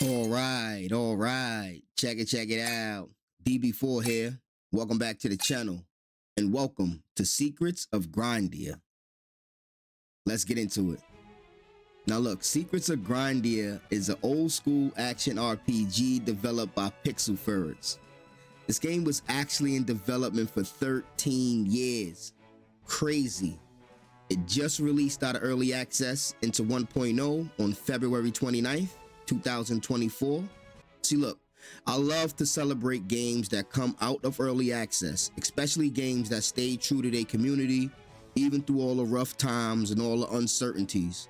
All right. Check it out. DB4 here. Welcome back to the channel. And welcome to Secrets of Grindea. Let's get into it. Now look, Secrets of Grindea is an old school action RPG developed by Pixel Ferrets. This game was actually in development for 13 years. Crazy. It just released out of early access into 1.0 on February 29th, 2024. See, look, I love to celebrate games that come out of early access, especially games that stay true to their community, even through all the rough times and all the uncertainties.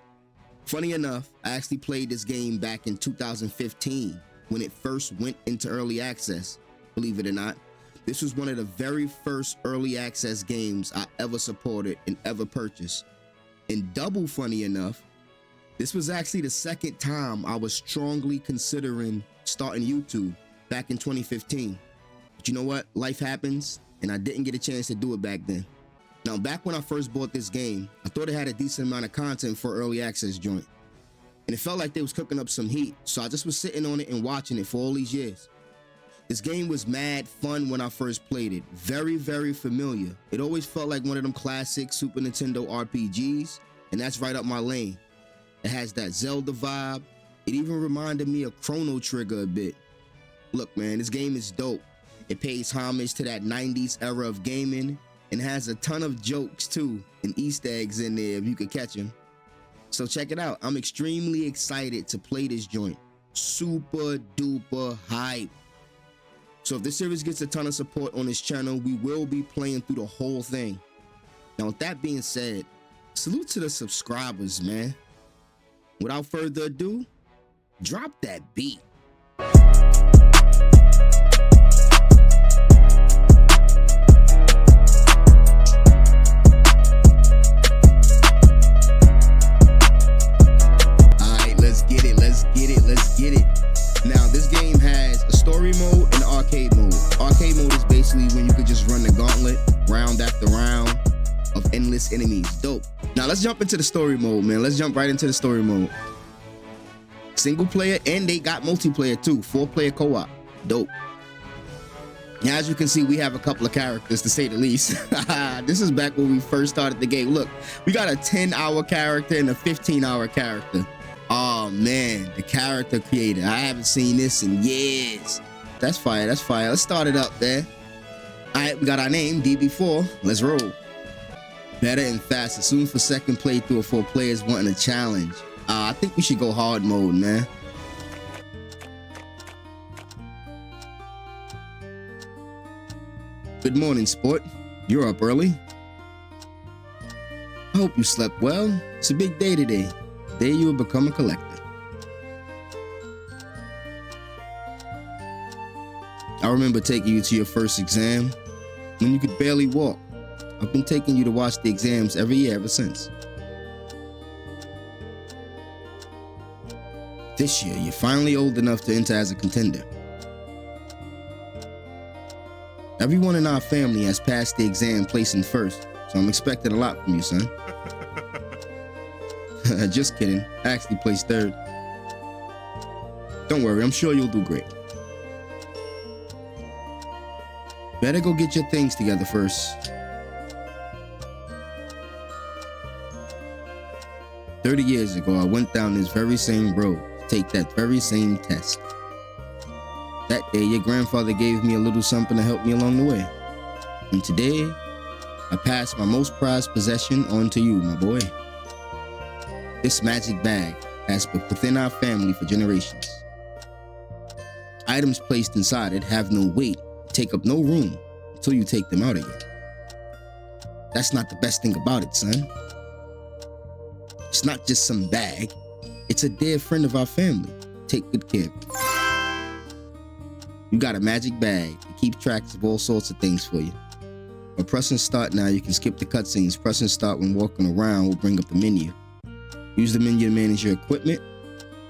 Funny enough, I actually played this game back in 2015 when it first went into early access. Believe it or not, this was one of the very first early access games I ever supported and ever purchased. And double funny enough, this was actually the second time I was strongly considering starting YouTube back in 2015. But you know what? Life happens, and I didn't get a chance to do it back then. Now, back when I first bought this game, I thought it had a decent amount of content for early access joint. And it felt like they was cooking up some heat, so I just was sitting on it and watching it for all these years. This game was mad fun when I first played it. Very, very familiar. It always felt like one of them classic Super Nintendo RPGs, and that's right up my lane. It has that Zelda vibe. It even reminded me of Chrono Trigger a bit. Look, man, this game is dope. It pays homage to that 90s era of gaming and has a ton of jokes too and Easter eggs in there if you could catch them. So check it out. I'm extremely excited to play this joint. Super duper hype. So if this series gets a ton of support on this channel, we will be playing through the whole thing. Now with that being said, salute to the subscribers, man. Without further ado, drop that beat. Alright, let's get it. Now this game has a story mode and arcade mode. Arcade mode is basically when you could just run the gauntlet round after round of endless enemies. Dope. Now let's jump into the story mode, man. Let's jump right into the story mode. Single player, and they got multiplayer too. 4-player co-op. Dope. Now, as you can see, we have a couple of characters, to say the least. This is back when we first started the game. Look, we got a 10-hour character and a 15-hour character. Oh man, the character creator. I haven't seen this in years. That's fire. Let's start it up there. All right, we got our name, DB4. Let's roll. Better and faster. Soon for second playthrough for players wanting a challenge. I think we should go hard mode, man. Good morning, sport. You're up early. I hope you slept well. It's a big day today. Day you will become a collector. I remember taking you to your first exam when you could barely walk. I've been taking you to watch the exams every year ever since. This year, you're finally old enough to enter as a contender. Everyone in our family has passed the exam placing first, so I'm expecting a lot from you, son. Just kidding. I actually placed third. Don't worry, I'm sure you'll do great. Better go get your things together first. 30 years ago, I went down this very same road to take that very same test. That day, your grandfather gave me a little something to help me along the way. And today, I passed my most prized possession on to you, my boy. This magic bag has been within our family for generations. Items placed inside it have no weight, take up no room until you take them out again. That's not the best thing about it, son. It's not just some bag. It's a dear friend of our family. Take good care of it. You got a magic bag to keep track of all sorts of things for you. By pressing start now, you can skip the cutscenes. Pressing start when walking around will bring up the menu. Use the menu to manage your equipment,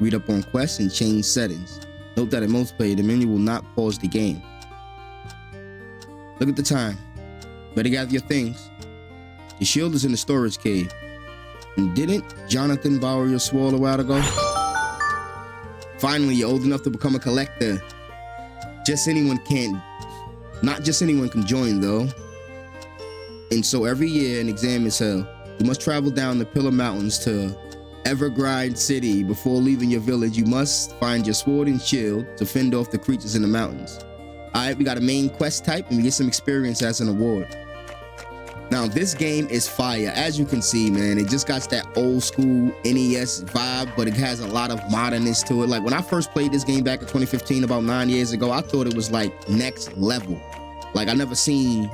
read up on quests, and change settings. Note that in multiplayer, the menu will not pause the game. Look at the time. Better gather your things. Your shield is in the storage cave. And didn't Jonathan borrow your sword a while ago? Finally, you're old enough to become a collector. Just anyone can, not just anyone can join though. And so every year an exam is held. You must travel down the Pillar Mountains to Evergrind City. Before leaving your village, you must find your sword and shield to fend off the creatures in the mountains. All right, we got a main quest type and we get some experience as an award. Now, this game is fire. As you can see, man, it just got that old school NES vibe, but it has a lot of modernness to it. Like when I first played this game back in 2015, about 9 years ago, I thought it was like next level. Like I never seen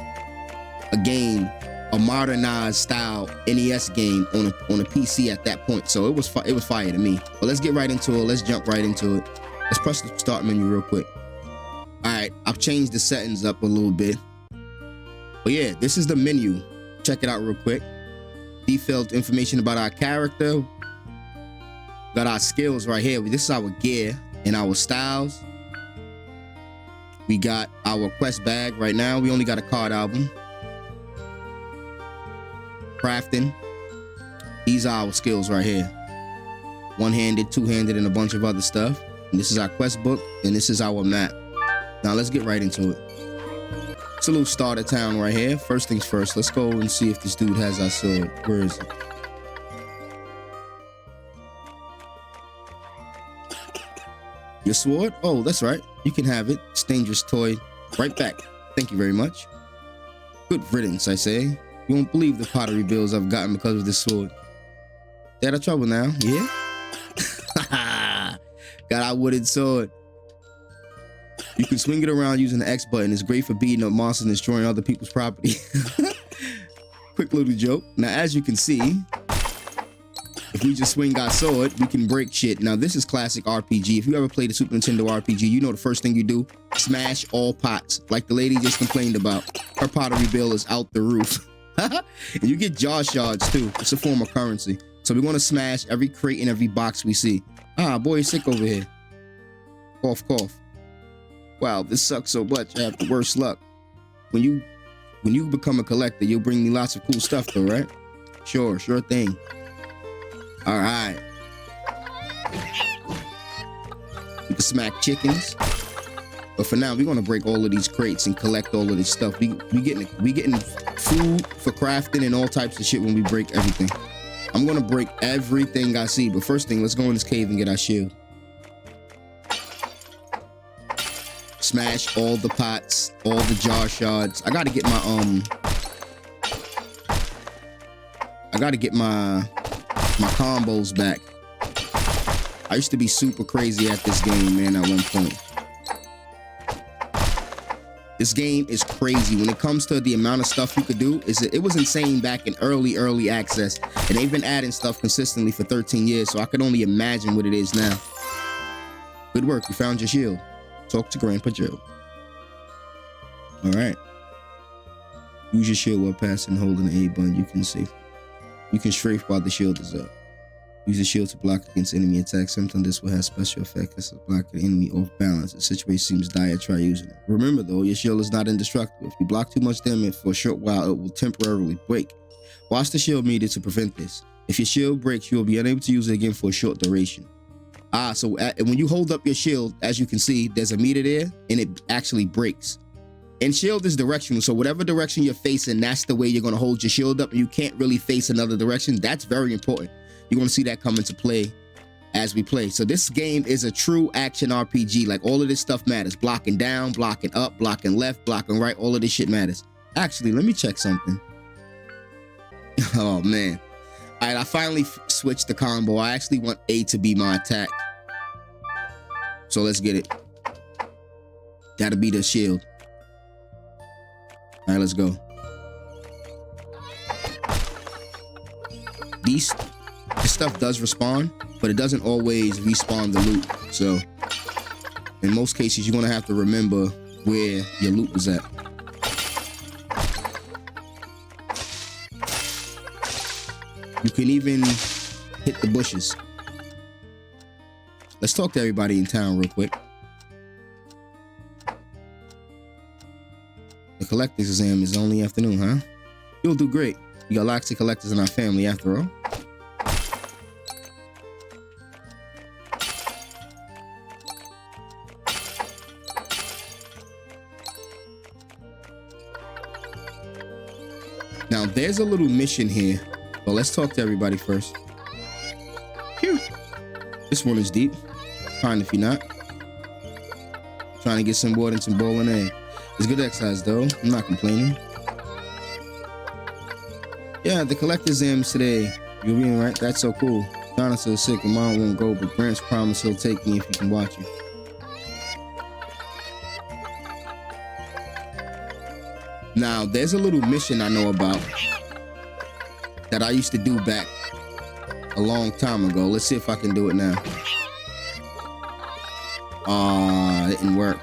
a game, a modernized style NES game on a PC at that point. So it was fire to me. But let's get right into it. Let's jump right into it. Let's press the start menu real quick. All right, I've changed the settings up a little bit. But yeah, this is the menu. Check it out real quick. Detailed information about our character. Got our skills right here. This is our gear and our styles. We got our quest bag right now. We only got a card album. Crafting. These are our skills right here. One-handed, two-handed, and a bunch of other stuff. And this is our quest book, and this is our map. Now let's get right into it. It's a little starter town right here. First things first, let's go and see if this dude has our sword. Where is it? Your sword? Oh, that's right. You can have it. It's a dangerous toy. Right back. Thank you very much. Good riddance, I say. You won't believe the pottery bills I've gotten because of this sword. Stay out of trouble now, yeah? Got our wooden sword. You can swing it around using the X button. It's great for beating up monsters and destroying other people's property. Quick little joke. Now, as you can see, if we just swing our sword, we can break shit. Now, this is classic RPG. If you ever played a Super Nintendo RPG, you know the first thing you do, smash all pots. Like the lady just complained about. Her pottery bill is out the roof. And you get jar shards too. It's a form of currency. So we're going to smash every crate and every box we see. Ah, boy, you're sick over here. Cough, cough. Wow, this sucks so much. I have the worst luck. When you become a collector, you'll bring me lots of cool stuff though, right? Sure thing. All right. We can smack chickens. But for now, we're gonna break all of these crates and collect all of this stuff. We getting food for crafting and all types of shit when we break everything. I'm gonna break everything I see, but first thing, let's go in this cave and get our shield. Smash all the pots, all the jar shards. I gotta get my combos back. I used to be super crazy at this game, man, at one point. This game is crazy. When it comes to the amount of stuff you could do, it was insane back in early access. And they've been adding stuff consistently for 13 years, so I could only imagine what it is now. Good work, you found your shield. Talk to Grandpa Joe. All right. Use your shield while passing, holding the A button. You can strafe while the shield is up. Use the shield to block against enemy attacks. Sometimes this will have special effect as to block the enemy off balance. The situation seems dire, try using it. Remember though, your shield is not indestructible. If you block too much damage for a short while, it will temporarily break. Watch the shield meter to prevent this. If your shield breaks, you will be unable to use it again for a short duration. So when you hold up your shield, as you can see, there's a meter there and it actually breaks. And shield is directional, so whatever direction you're facing, that's the way you're going to hold your shield up, and you can't really face another direction. That's very important. You're going to see that come into play as we play. So this game is a true action RPG. Like all of this stuff matters. Blocking down, blocking up, blocking left, blocking right, all of this shit matters. Actually, let me check something. Oh man. All right, I finally switched the combo. I actually want A to be my attack. So let's get it. That'll be the shield. All right, let's go. This stuff does respawn, but it doesn't always respawn the loot. So in most cases, you're gonna have to remember where your loot was at. You can even hit the bushes. Let's talk to everybody in town real quick. The collector's exam is only afternoon, huh? You'll do great. You got lots of collectors in our family after all. Now, there's a little mission here. Well, let's talk to everybody first. Phew. This one is deep. Fine if you're not. Trying to get some water and some bowling egg. It's good exercise, though. I'm not complaining. Yeah, the collector's exams today. You'll be in, right? That's so cool. Dinosaur's sick and mom won't go, but Grant's promised he'll take me if he can watch it. Now, there's a little mission I know about that I used to do back a long time ago. Let's see if I can do it now. It didn't work.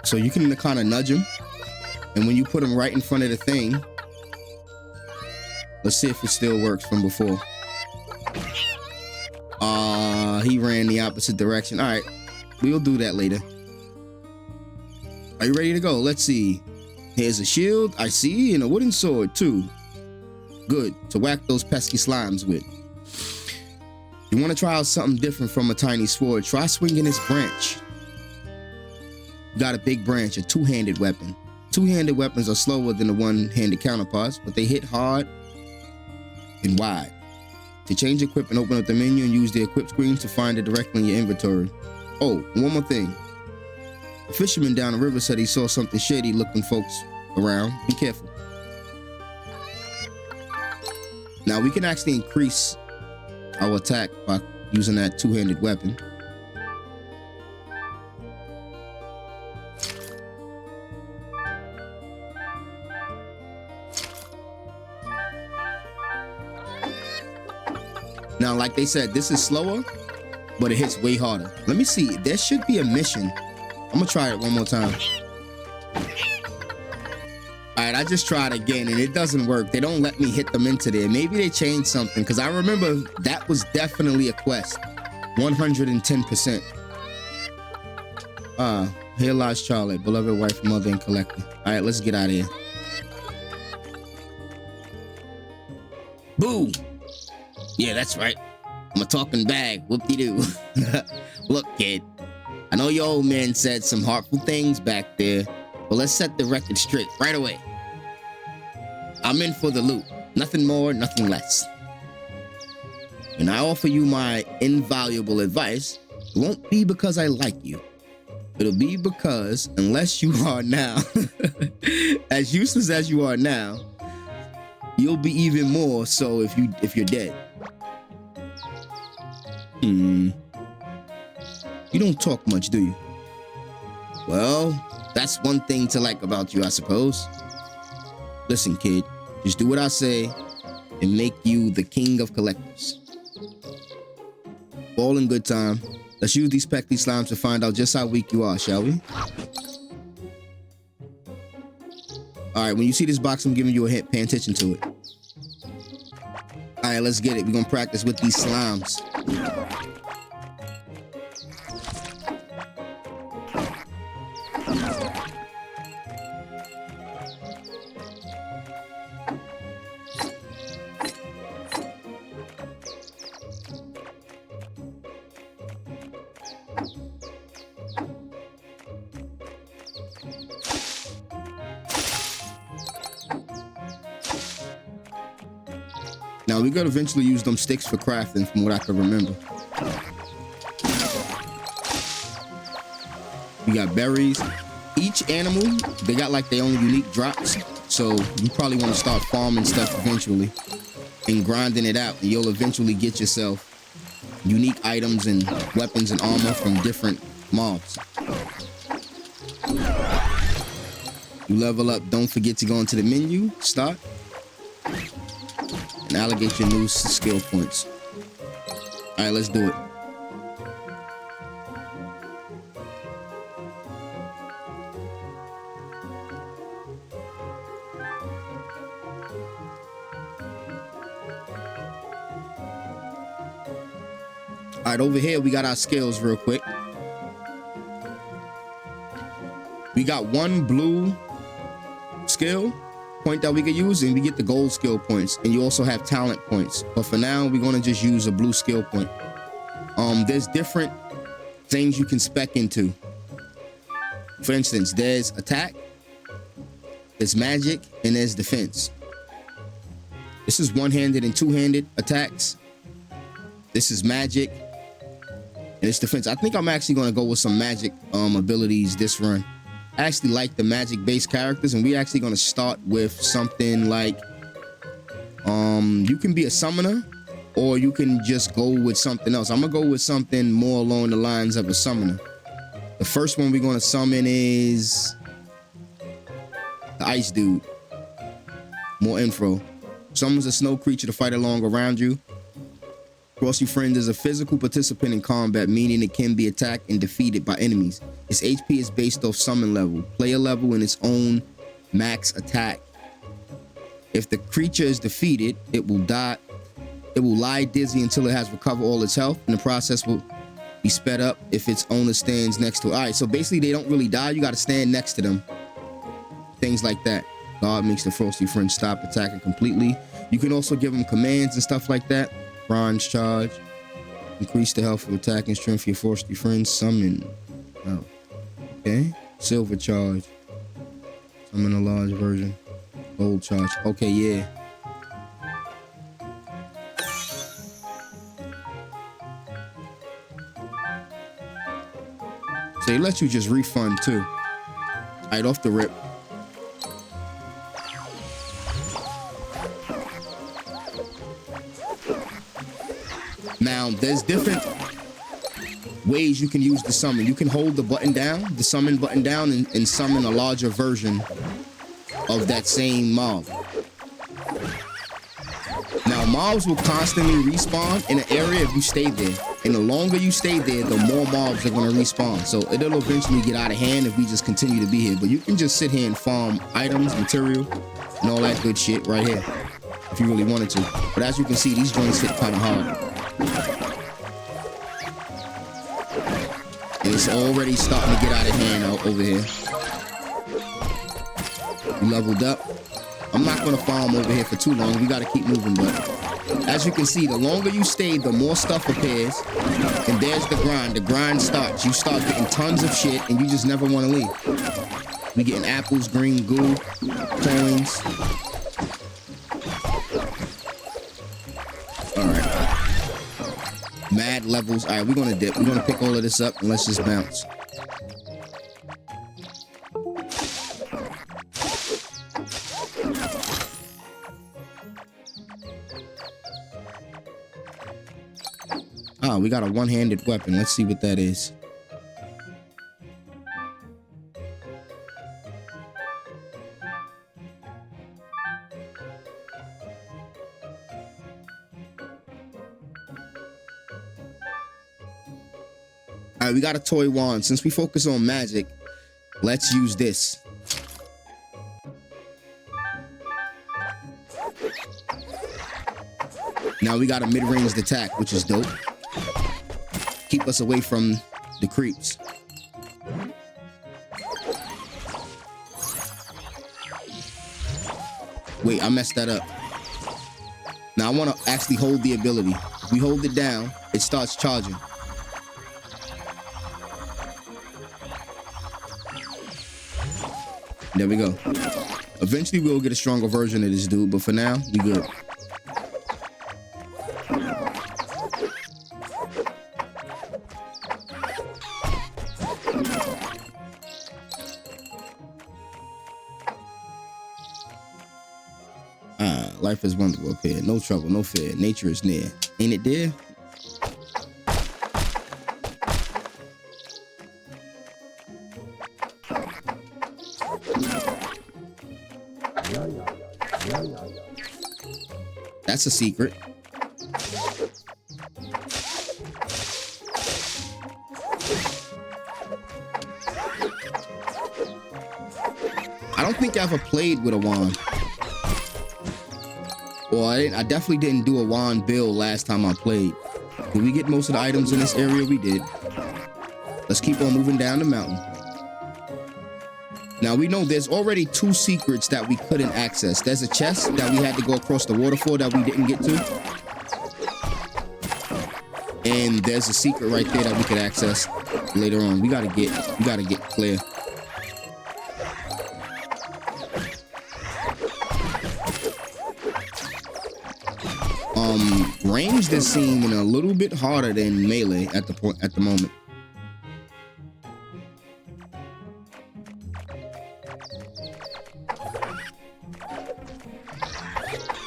So you can kind of nudge him, and when you put him right in front of the thing, let's see if it still works from before. He ran the opposite direction. All right, we'll do that later. Are you ready to go? Let's see. Here's a shield, I see, and a wooden sword too. Good, to whack those pesky slimes with. You want to try out something different from a tiny sword? Try swinging this branch. You got a big branch, a two-handed weapon. Two-handed weapons are slower than the one-handed counterparts, but they hit hard and wide. To change equipment, open up the menu and use the equip screen to find it directly in your inventory. Oh, one more thing. The fisherman down the river said he saw something shady looking folks around. Be careful. Now we can actually increase our attack by using that two-handed weapon. Now, like they said, this is slower, but it hits way harder. Let me see. There should be a mission. I'm gonna try it one more time. All right, I just tried again and it doesn't work. They don't let me hit them into there. Maybe they changed something, because I remember that was definitely a quest. 110%. Here lies Charlotte, beloved wife, mother, and collector. All right, let's get out of here. Boo! Yeah, that's right. I'm a talking bag. Whoop-de-doo. Look, kid. I know your old man said some heartful things back there, but let's set the record straight right away. I'm in for the loot. Nothing more, nothing less. When I offer you my invaluable advice, it won't be because I like you. It'll be because, unless you are now, as useless as you are now, you'll be even more so if you're dead. You don't talk much, do you? Well, that's one thing to like about you, I suppose. Listen, kid, just do what I say and make you the king of collectors. All in good time. Let's use these peckly slimes to find out just how weak you are, shall we? All right, when you see this box, I'm giving you a hint. Pay attention to it. All right, let's get it. We're gonna practice with these slimes. Now, we're gonna eventually use them sticks for crafting from what I can remember. We got berries. Each animal, they got like their own unique drops. So you probably want to start farming stuff eventually and grinding it out. And you'll eventually get yourself unique items and weapons and armor from different mobs. You level up, don't forget to go into the menu, start, and allocate your new skill points. All right, let's do it. All right, over here, we got our skills real quick. We got one blue skill point that we could use, and we get the gold skill points, and you also have talent points. But for now, we're gonna just use a blue skill point. There's different things you can spec into. For instance, there's attack, there's magic, and there's defense. This is one-handed and two-handed attacks. This is magic, and it's defense. I think I'm actually gonna go with some magic abilities this run. I actually like the magic-based characters, and we're actually gonna start with something like, you can be a summoner, or you can just go with something else. I'm gonna go with something more along the lines of a summoner. The first one we're gonna summon is the ice dude. More info. Summons a snow creature to fight along around you. Frosty Friend is a physical participant in combat, meaning it can be attacked and defeated by enemies. Its HP is based off summon level, player level, and its own max attack. If the creature is defeated, it will die. It will lie dizzy until it has recovered all its health, and the process will be sped up if its owner stands next to it. All right, so basically they don't really die. You got to stand next to them. Things like that. God makes the Frosty Friend stop attacking completely. You can also give them commands and stuff like that. Bronze charge. Increase the health of attacking strength for your Frosty Friend. Summon. Oh. Okay. Silver charge. Summon a large version. Gold charge. Okay, yeah. So they let you just refund too. Right off the rip. Now, there's different ways you can use the summon. You can hold the button down, the summon button down, and summon a larger version of that same mob. Now, mobs will constantly respawn in an area if you stay there. And the longer you stay there, the more mobs are going to respawn. So it'll eventually get out of hand if we just continue to be here. But you can just sit here and farm items, material, and all that good shit right here if you really wanted to. But as you can see, these joints hit kind of hard. And it's already starting to get out of hand over here. We leveled up. I'm not going to farm over here for too long. We got to keep moving, but as you can see, the longer you stay, the more stuff appears. And there's the grind. The grind starts. You start getting tons of shit, and you just never want to leave. We getting apples, green goo, coins. All right. Mad levels. All right, we're going to dip. We're going to pick all of this up, and let's just bounce. Oh, we got a one-handed weapon. Let's see what that is. All right, we got a toy wand. Since we focus on magic, let's use this. Now we got a mid-ranged attack, which is dope. Keep us away from the creeps. Wait, I messed that up. Now I want to actually hold the ability. If we hold it down, it starts charging. There we go. Eventually we'll get a stronger version of this dude, but for now, we good. Life is wonderful up here. No trouble, no fear. Nature is near. Ain't it dear? That's a secret. I don't think I ever played with a wand. Well, I definitely didn't do a wand build last time I played. Did we get most of the items in this area? We did. Let's keep on moving down the mountain. Now we know there's already 2 secrets that we couldn't access. There's a chest that we had to go across the water for that we didn't get to. And there's a secret right there that we could access later on. We gotta get clear. Ranged is seeming a little bit harder than melee at the moment.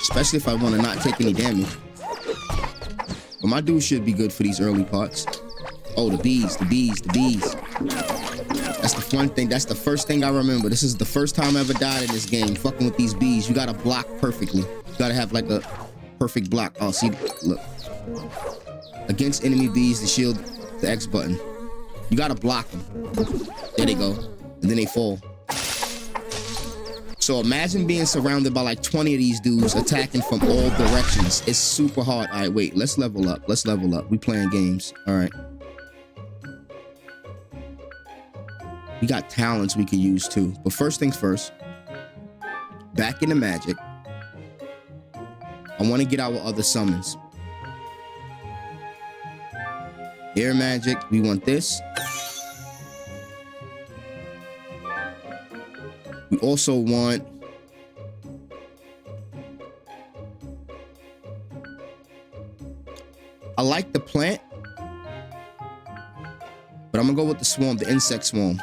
Especially if I want to not take any damage. But my dude should be good for these early parts. Oh, the bees. That's the fun thing. That's the first thing I remember. This is the first time I ever died in this game. Fucking with these bees. You gotta block perfectly. You gotta have like a perfect block. Oh, see, look. Against enemy bees, the shield, the X button. You gotta block them. There they go. And then they fall. So imagine being surrounded by like 20 of these dudes attacking from all directions. It's super hard. All right, wait, let's level up. We playing games. All right. We got talents we can use too. But first things first, back into magic. I want to get our other summons. Air magic, we want this. We also want I like the plant, but I'm gonna go with the swarm, the insect swarm.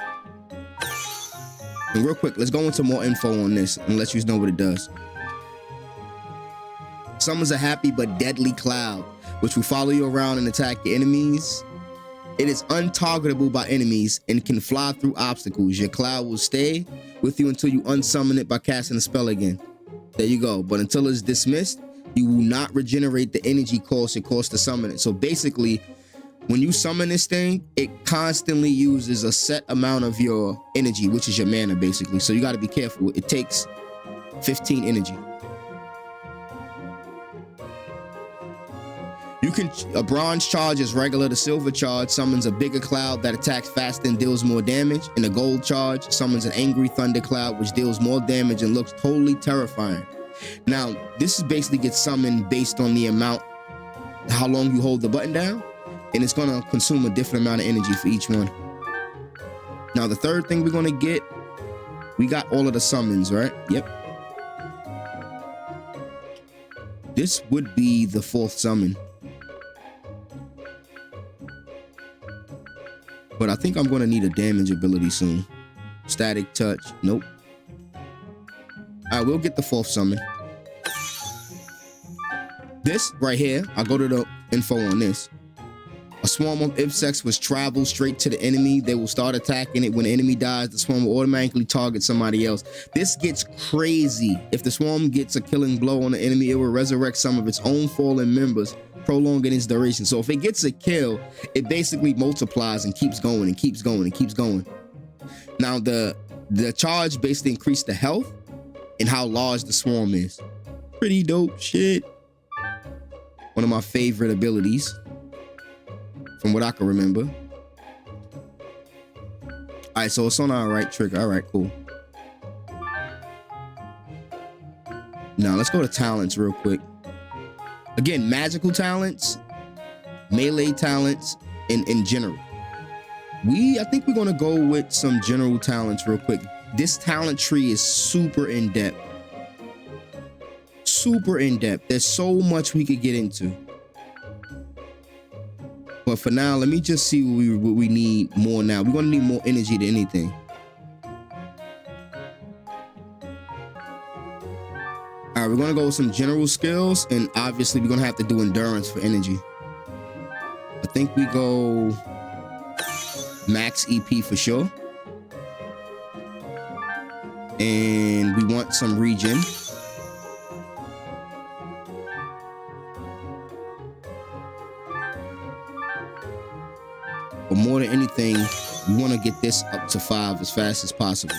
And real quick, let's go into more info on this and let you know what it does. Summons a happy but deadly cloud, which will follow you around and attack your enemies. It is untargetable by enemies and can fly through obstacles. Your cloud will stay with you until you unsummon it by casting a spell again. There you go. But until it's dismissed, you will not regenerate the energy cost it costs to summon it. So basically, when you summon this thing, it constantly uses a set amount of your energy, which is your mana basically. So you got to be careful. It takes 15 energy. A bronze charge is regular. The silver charge summons a bigger cloud that attacks faster and deals more damage. And the gold charge summons an angry thunder cloud, which deals more damage and looks totally terrifying. Now, this is basically gets summoned based on the amount, how long you hold the button down. And it's gonna consume a different amount of energy for each one. Now, the third thing we're gonna get, we got all of the summons, right? Yep. This would be the 4th summon. But I think I'm going to need a damage ability soon. Static touch. Nope. All right, we'll get the 4th summon. This right here, I'll go to the info on this. A swarm of insects will travel straight to the enemy. They will start attacking it. When the enemy dies, the swarm will automatically target somebody else. This gets crazy. If the swarm gets a killing blow on the enemy, it will resurrect some of its own fallen members, prolonging its duration. So if it gets a kill, it basically multiplies and keeps going and keeps going and keeps going. Now the charge basically increased the health and how large the swarm is. Pretty dope shit. One of my favorite abilities from what I can remember. All right, so it's on our right trigger. All right, cool. Now let's go to talents real quick. Again, magical talents, melee talents, and in general. I think we're gonna go with some general talents real quick. This talent tree is super in-depth. Super in-depth. There's so much we could get into. But for now, let me just see what we need more now. We're gonna need more energy than anything. All right, we're gonna go with some general skills, and obviously we're gonna have to do endurance for energy. I think we go max EP for sure. And we want some regen. But more than anything, we want to get this up to 5 as fast as possible.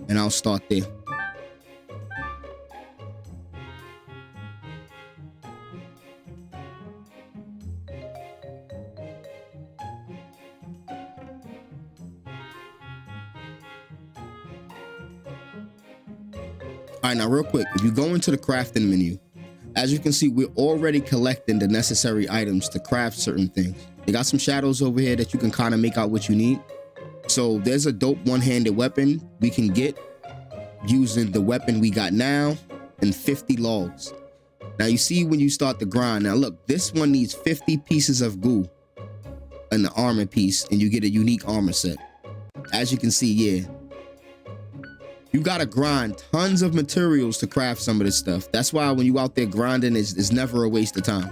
And I'll start there. All right, now real quick, if you go into the crafting menu, as you can see, we're already collecting the necessary items to craft certain things. They got some shadows over here that you can kind of make out what you need. So there's a dope one-handed weapon we can get using the weapon we got now and 50 logs. Now you see when you start the grind, now look, this one needs 50 pieces of goo and the armor piece, and you get a unique armor set. As you can see, yeah, you gotta grind tons of materials to craft some of this stuff. That's why when you out there grinding, it's never a waste of time.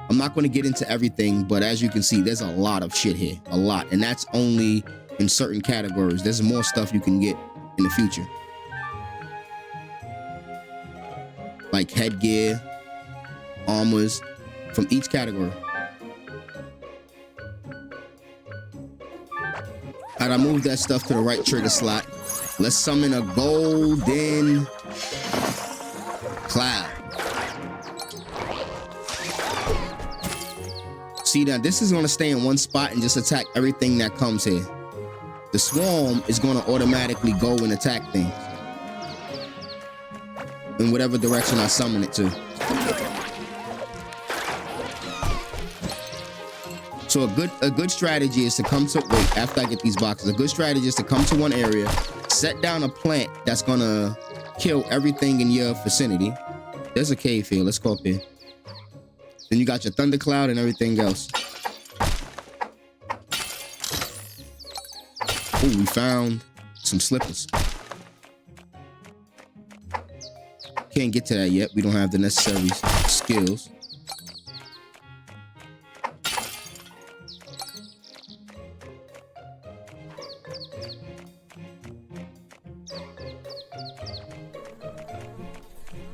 I'm not going to get into everything, but as you can see, there's a lot of shit here, a lot, and that's only in certain categories. There's more stuff you can get in the future, like headgear, armors from each category. Alright, I moved that stuff to the right trigger slot. Let's summon a golden cloud. See, now this is going to stay in one spot and just attack everything that comes here. The swarm is going to automatically go and attack things in whatever direction I summon it to. So a good strategy is to come to, wait, after I get these boxes, a good strategy is to come to one area, set down a plant that's gonna kill everything in your vicinity. There's a cave here, let's go up here. Then you got your thundercloud and everything else. Oh, we found some slippers. Can't get to that yet, we don't have the necessary skills.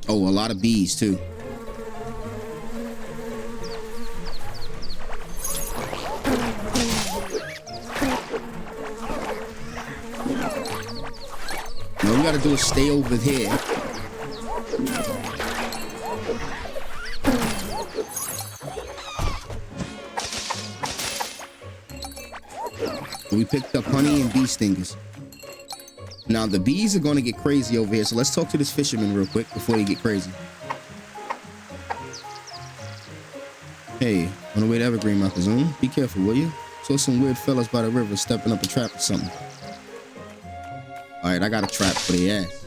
Oh, a lot of bees too. Now we gotta do is stay over here. We picked up honey and bee stingers. Now the bees are going to get crazy over here, so let's talk to this fisherman real quick before they get crazy. Hey, on the way to Evergreen Mountain Zone, be careful, will you? Saw some weird fellas by the river stepping up a trap or something. All right, I got a trap for their ass.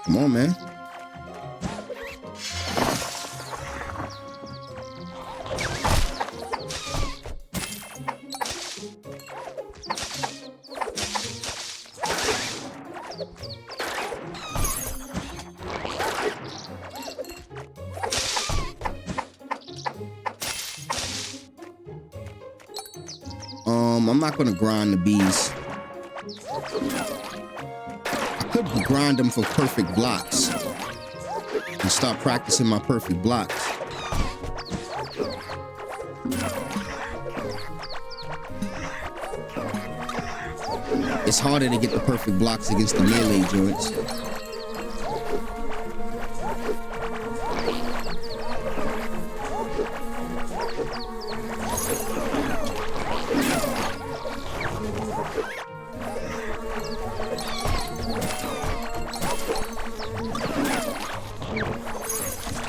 Come on, man. I'm not gonna grind the bees. I could grind them for perfect blocks and start practicing my perfect blocks. It's harder to get the perfect blocks against the melee joints.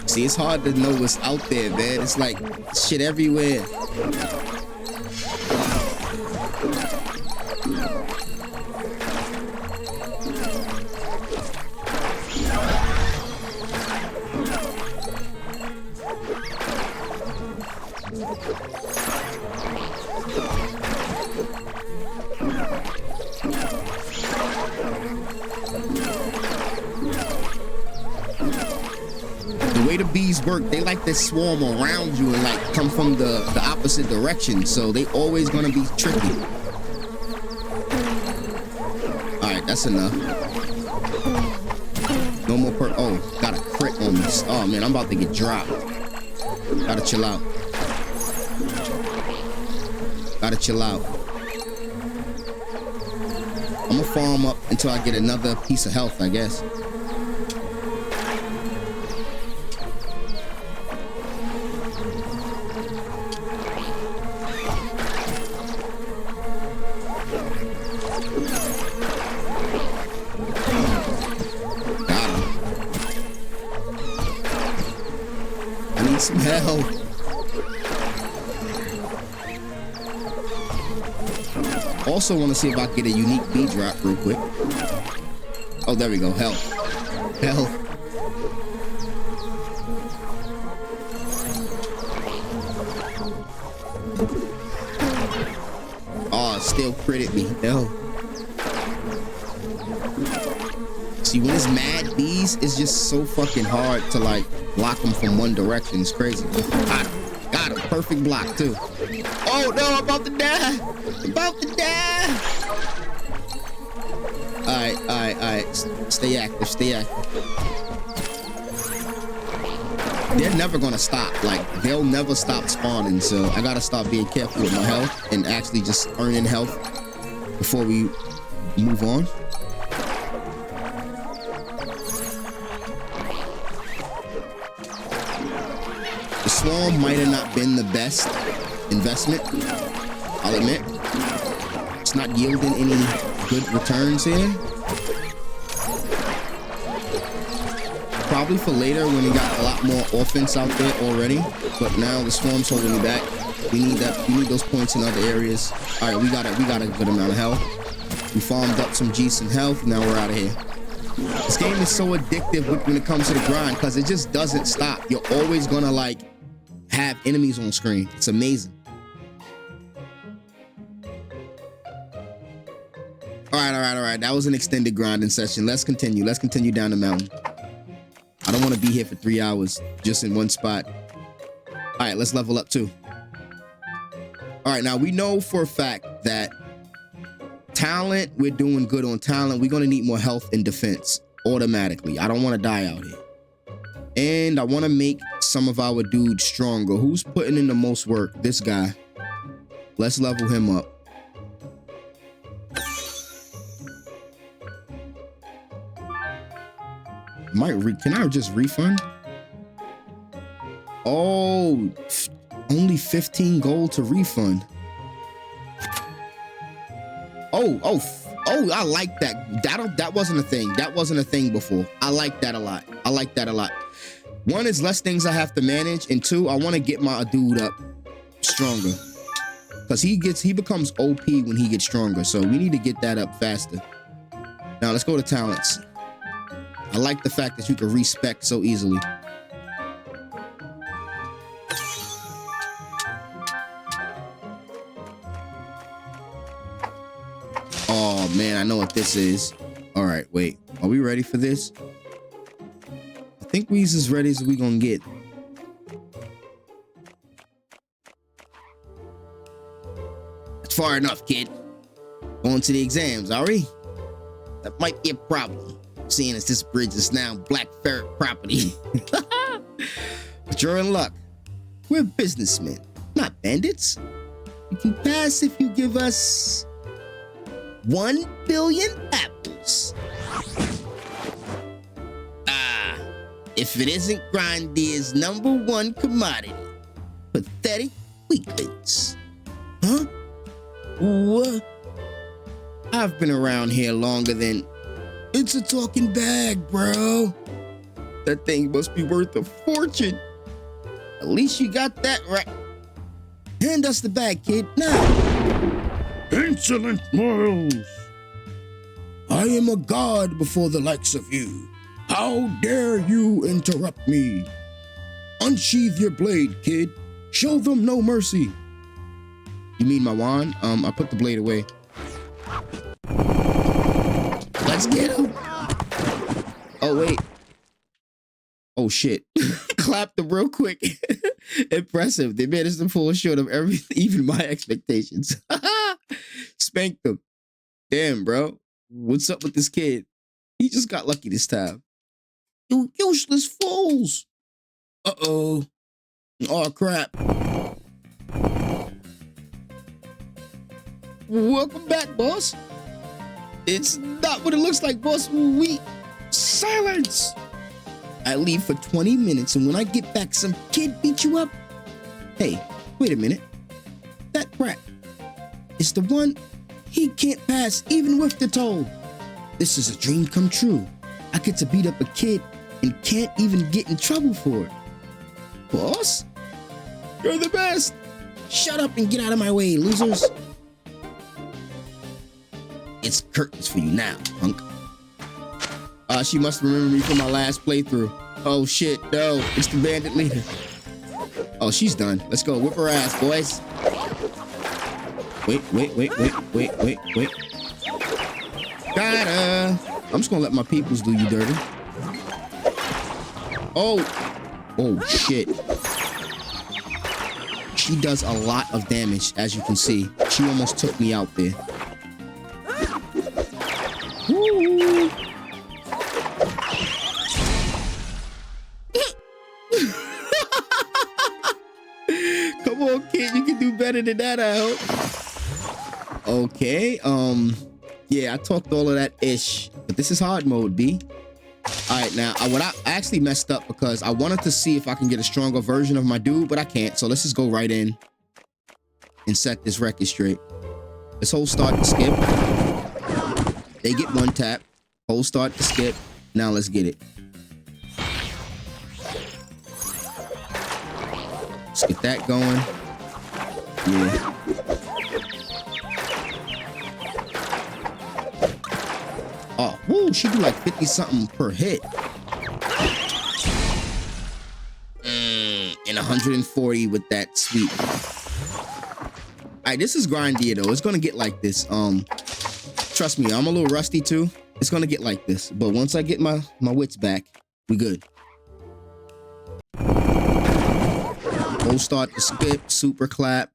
See, it's hard to know what's out there, man. It's like shit everywhere. The way the bees work, they like to swarm around you and like come from the opposite direction, so they always gonna be tricky. All right, that's enough. No more oh, got a crit on me. Oh man, I'm about to get dropped. Gotta chill out. Gotta chill out. I'm gonna farm up until I get another piece of health, I guess. Got him. I need some help. Also want to see if I can get a unique B drop real quick. Oh, there we go. Health. Health. Oh, it still critted me. Hell. See, when it's mad bees, it's just so fucking hard to like block them from one direction. It's crazy. Got him. Got him. Perfect block too. Oh no, I'm about to die. I'm about to die. Alright. Stay active, stay active. They're never gonna stop. Like, they'll never stop spawning. So I gotta stop being careful with my health and actually just earning health before we move on. The swarm might have not been the best investment, I'll admit. It's not yielding any good returns here. Probably for later when we got a lot more offense out there already. But now the swarm's holding me back. We need that. We need those points in other areas. All right, we got a good amount of health. We farmed up some decent health. Now we're out of here. This game is so addictive when it comes to the grind because it just doesn't stop. You're always gonna like have enemies on screen. It's amazing. All right. That was an extended grinding session. Let's continue. Let's continue down the mountain. I don't want to be here for 3 hours just in one spot. All right, let's level up too. All right, now we know for a fact that talent, we're doing good on talent. We're going to need more health and defense automatically. I don't want to die out here. And I want to make some of our dudes stronger. Who's putting in the most work? This guy. Let's level him up. Can I just refund? Oh, only 15 gold to refund. Oh, I like that. That wasn't a thing. That wasn't a thing before. I like that a lot. I like that a lot. One is less things I have to manage, and two, I want to get my dude up stronger. Because he becomes OP when he gets stronger. So we need to get that up faster. Now let's go to talents. I like the fact that you can respec so easily. Oh man, I know what this is. All right, wait. Are we ready for this? I think we's as ready as we gonna get. That's far enough, kid. Going to the exams, are we? That might be a problem, seeing as this bridge is now Black Ferret property. But you're in luck. We're businessmen, not bandits. You can pass if you give us 1 billion apples. If it isn't Grindea's #1 commodity, pathetic weaklings. Huh? What? I've been around here longer than... It's a talking bag, bro. That thing must be worth a fortune. At least you got that right. Hand us the bag, kid, now. Insolent mortals. I am a god before the likes of you. How dare you interrupt me? Unsheath your blade, kid. Show them no mercy. You mean my wand? I put the blade away. Let's get him. Oh, wait. Oh, shit. Clapped them real quick. Impressive. They managed to fall short of everything, even my expectations. Spanked them. Damn, bro. What's up with this kid? He just got lucky this time. You useless fools. Uh-oh. Oh, crap. Welcome back, boss. It's not what it looks like, boss. Silence! I leave for 20 minutes, and when I get back, some kid beat you up? Hey, wait a minute. That brat is the one he can't pass even with the toll. This is a dream come true. I get to beat up a kid and can't even get in trouble for it. Boss? You're the best! Shut up and get out of my way, losers! It's curtains for you now, punk. She must remember me from my last playthrough. Oh shit, no, it's the bandit leader. Oh, she's done. Let's go, whip her ass, boys. Wait. Got her. I'm just gonna let my peoples do you dirty. Oh shit. She does a lot of damage, as you can see. She almost took me out there. Woo. Come on, kid, you can do better than that, I hope. Okay, yeah, I talked all of that ish, but this is hard mode, B. All right, now, I actually messed up because I wanted to see if I can get a stronger version of my dude, but I can't. So let's just go right in and set this record straight. Let's hold start to skip. They get one tap. Hold start to skip. Now let's get it. Let's get that going. Yeah. Oh, woo, she do like 50 something per hit. And 140 with that sweep. All right, this is Grindea though. It's gonna get like this. Trust me, I'm a little rusty too. It's gonna get like this. But once I get my wits back, we good. Hold start to skip, super clap.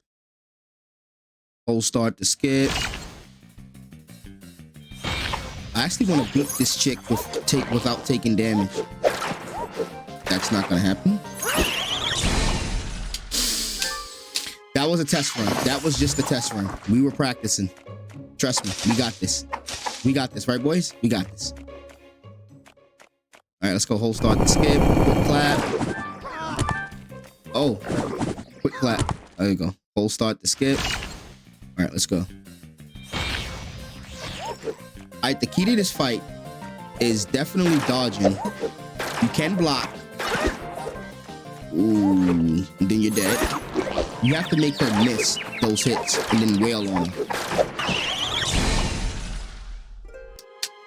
Hold start to skip. I actually want to beat this chick without taking damage. That's not gonna happen. That was a test run. That was just a test run. We were practicing. Trust me, we got this. We got this, right, boys? We got this. All right, let's go. Hold start to skip. Quick clap. Oh, quick clap. There you go. Hold start to skip. All right, let's go. All right, the key to this fight is definitely dodging. You can block. Ooh, and then you're dead. You have to make her miss those hits and then wail on her.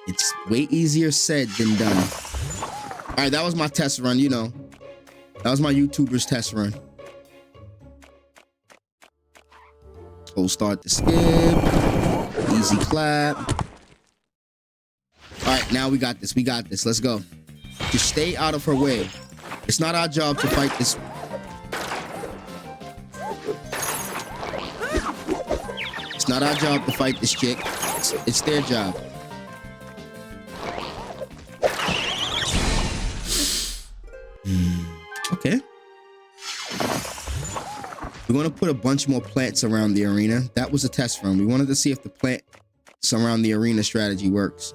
It's way easier said than done. All right, that was my test run, you know. That was my YouTuber's test run. Hold start to skip. Easy clap. All right, now we got this. We got this. Let's go. Just stay out of her way. It's not our job to fight this. It's not our job to fight this chick. It's their job. Okay. We're going to put a bunch more plants around the arena. That was a test run. We wanted to see if the plants around the arena strategy works.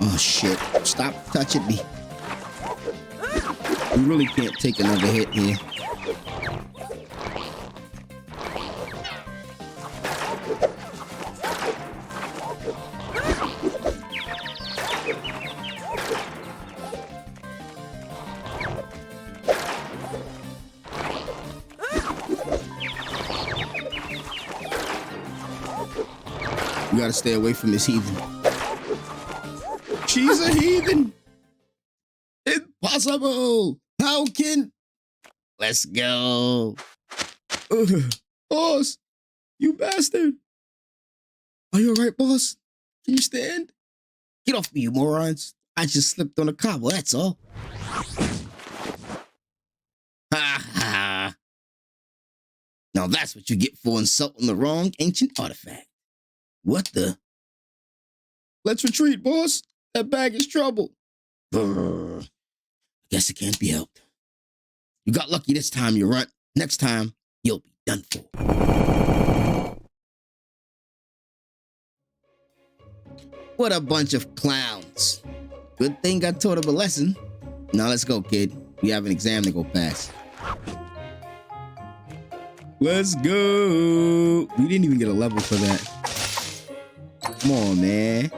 Oh shit, stop touching me. We really can't take another hit here. We gotta stay away from this heathen. She's a heathen. Impossible. How can? Let's go. Boss, you bastard. Are you all right, boss? Can you stand? Get off me, you morons. I just slipped on a cobble, that's all. Ha ha. No, Now that's what you get for insulting the wrong ancient artifact. What the? Let's retreat, boss. That bag is trouble. Brr. Guess it can't be helped. You got lucky this time, you runt. Next time, you'll be done for. What a bunch of clowns. Good thing I taught him a lesson. Now let's go, kid. We have an exam to go pass. Let's go. We didn't even get a level for that. Come on, man.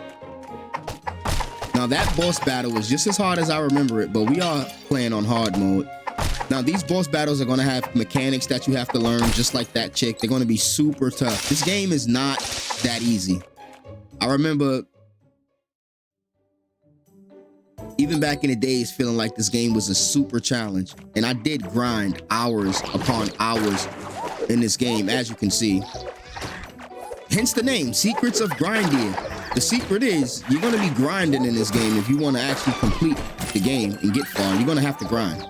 Now that boss battle was just as hard as I remember it, but we are playing on hard mode. Now these boss battles are going to have mechanics that you have to learn, just like that chick. They're going to be super tough. This game is not that easy. I remember even back in the days feeling like this game was a super challenge, and I did grind hours upon hours in this game, as you can see. Hence the name, Secrets of Grindea. The secret is you're going to be grinding in this game if you want to actually complete the game and get far. You're going to have to grind.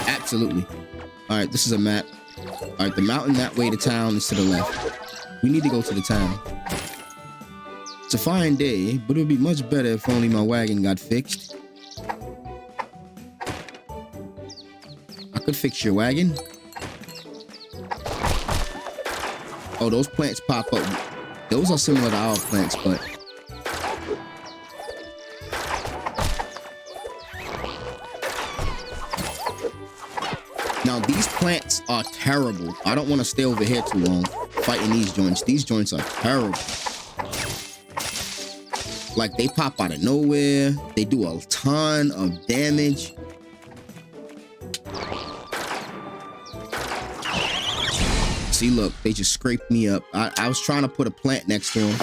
Absolutely. All right, this is a map. All right, the mountain that way to town is to the left. We need to go to the town. It's a fine day, but it would be much better if only my wagon got fixed. I could fix your wagon. Oh, those plants pop up. Those are similar to our plants, but now these plants are terrible. I don't want to stay over here too long fighting these joints. These joints are terrible. Like, they pop out of nowhere. They do a ton of damage. See, look, they just scraped me up. I was trying to put a plant next to him,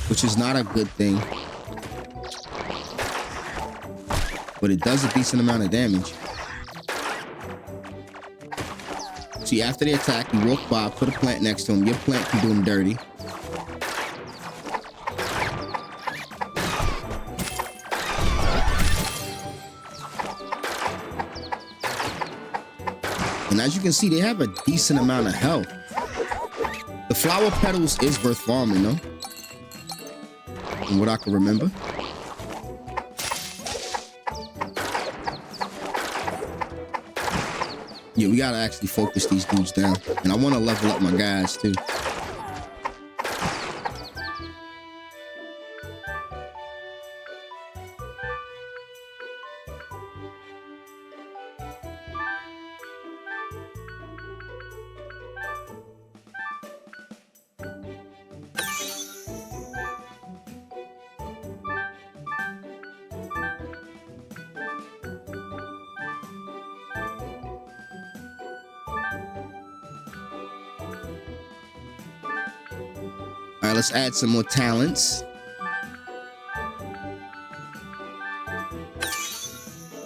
which is not a good thing. But it does a decent amount of damage. See, after they attack, you walk by, put a plant next to him. Your plant can do them dirty. And as you can see, they have a decent amount of health. The flower petals is worth farming, though. From what I can remember. Yeah, we gotta actually focus these dudes down. And I want to level up my guys, too. All right, let's add some more talents.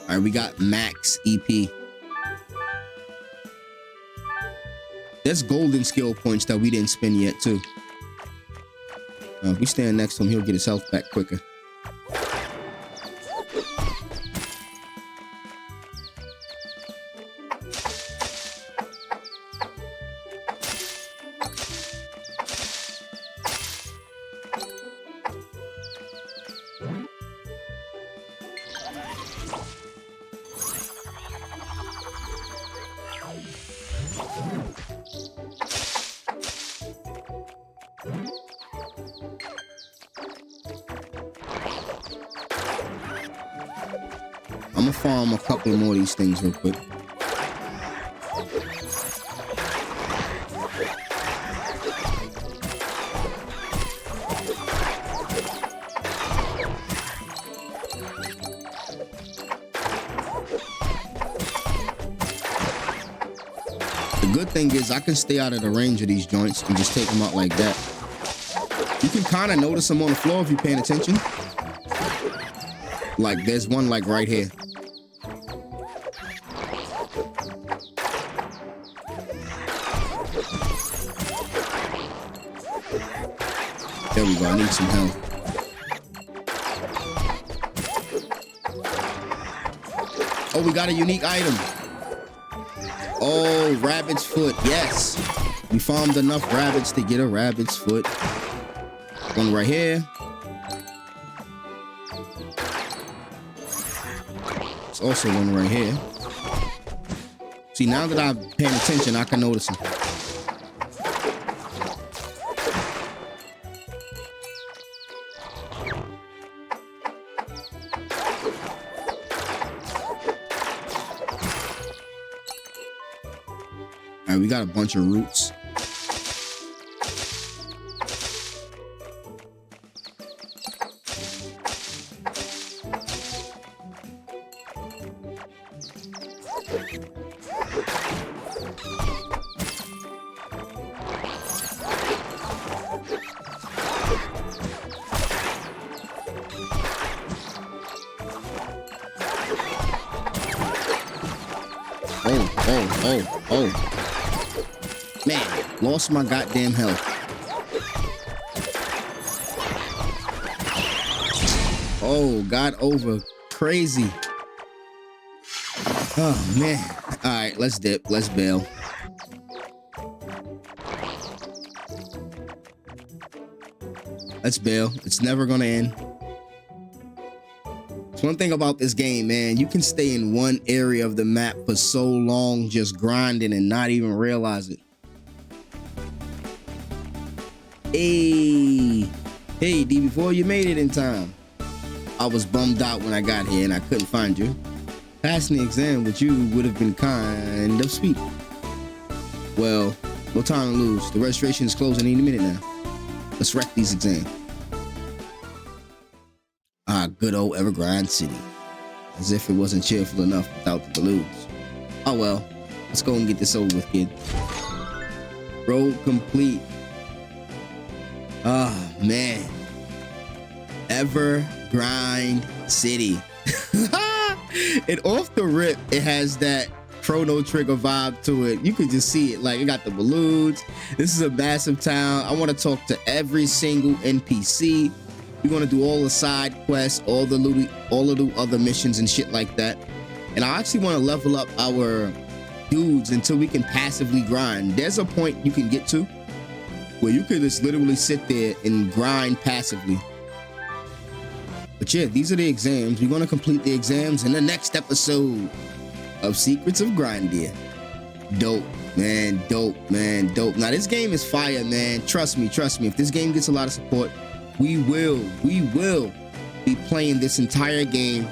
All right, we got max EP. There's golden skill points that we didn't spend yet, too. If we stand next to him, he'll get his health back quicker. I'm gonna farm a couple more of these things real quick. The good thing is I can stay out of the range of these joints and just take them out like that. You can kind of notice them on the floor if you're paying attention. Like, there's one like right here. There we go, I need some help. Oh, we got a unique item. Oh, rabbit's foot. Yes. We farmed enough rabbits to get a rabbit's foot. One right here. There's also one right here. See, now that I'm paying attention, I can notice them. All right, we got a bunch of roots. Oh. Man, lost my goddamn health. Oh, got over crazy. Oh, man. All right, let's dip. Let's bail. Let's bail. It's never gonna end. One thing about this game, man, you can stay in one area of the map for so long just grinding and not even realize it. Hey, D, before you made it in time. I was bummed out when I got here and I couldn't find you. Passing the exam with you would have been kind of sweet. Well, no time to lose. The registration is closing any minute now. Let's wreck these exams. Good old Evergrind City. As if it wasn't cheerful enough without the balloons. Oh well, let's go and get this over with, kid. Road complete. Oh man. Evergrind City. And off the rip, it has that Chrono Trigger vibe to it. You could just see it. Like, it got the balloons. This is a massive town. I want to talk to every single NPC. We're gonna do all the side quests, all the other missions and shit like that. And I actually want to level up our dudes until we can passively grind. There's a point you can get to where you could just literally sit there and grind passively. But yeah, these are the exams. We're gonna complete the exams in the next episode of Secrets of Grindea. Dope, man, dope, man, dope. Now this game is fire, man. Trust me. If this game gets a lot of support, we will be playing this entire game.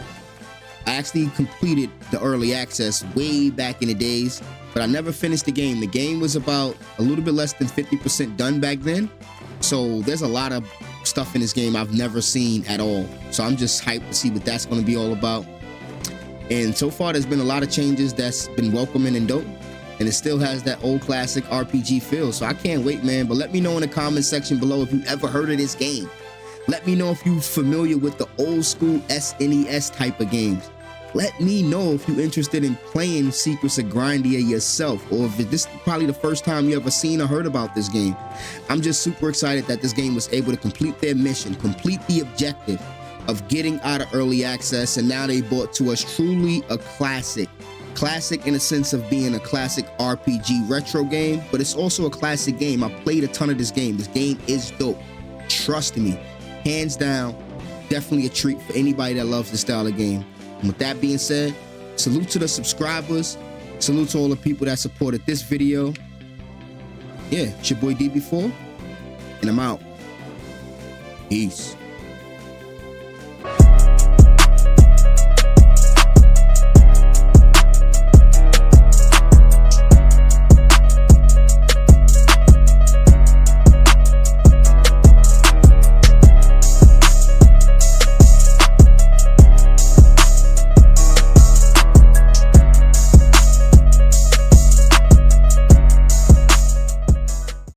I actually completed the early access way back in the days, but I never finished the game. The game was about a little bit less than 50% done back then. So there's a lot of stuff in this game I've never seen at all. So I'm just hyped to see what that's going to be all about. And so far, there's been a lot of changes that's been welcoming and dope. And it still has that old classic RPG feel. So I can't wait, man. But let me know in the comment section below if you ever heard of this game. Let me know if you're familiar with the old school SNES type of games. Let me know if you're interested in playing Secrets of Grindea yourself, or if this is probably the first time you ever seen or heard about this game. I'm just super excited that this game was able to complete their mission, complete the objective of getting out of early access, and now they brought to us truly a classic. Classic in the sense of being a classic RPG retro game, but it's also a classic game. I played a ton of this game. This game is dope. Trust me, hands down, definitely a treat for anybody that loves this style of game. And with that being said, salute to the subscribers, salute to all the people that supported this video. Yeah, it's your boy DB4, and I'm out. Peace.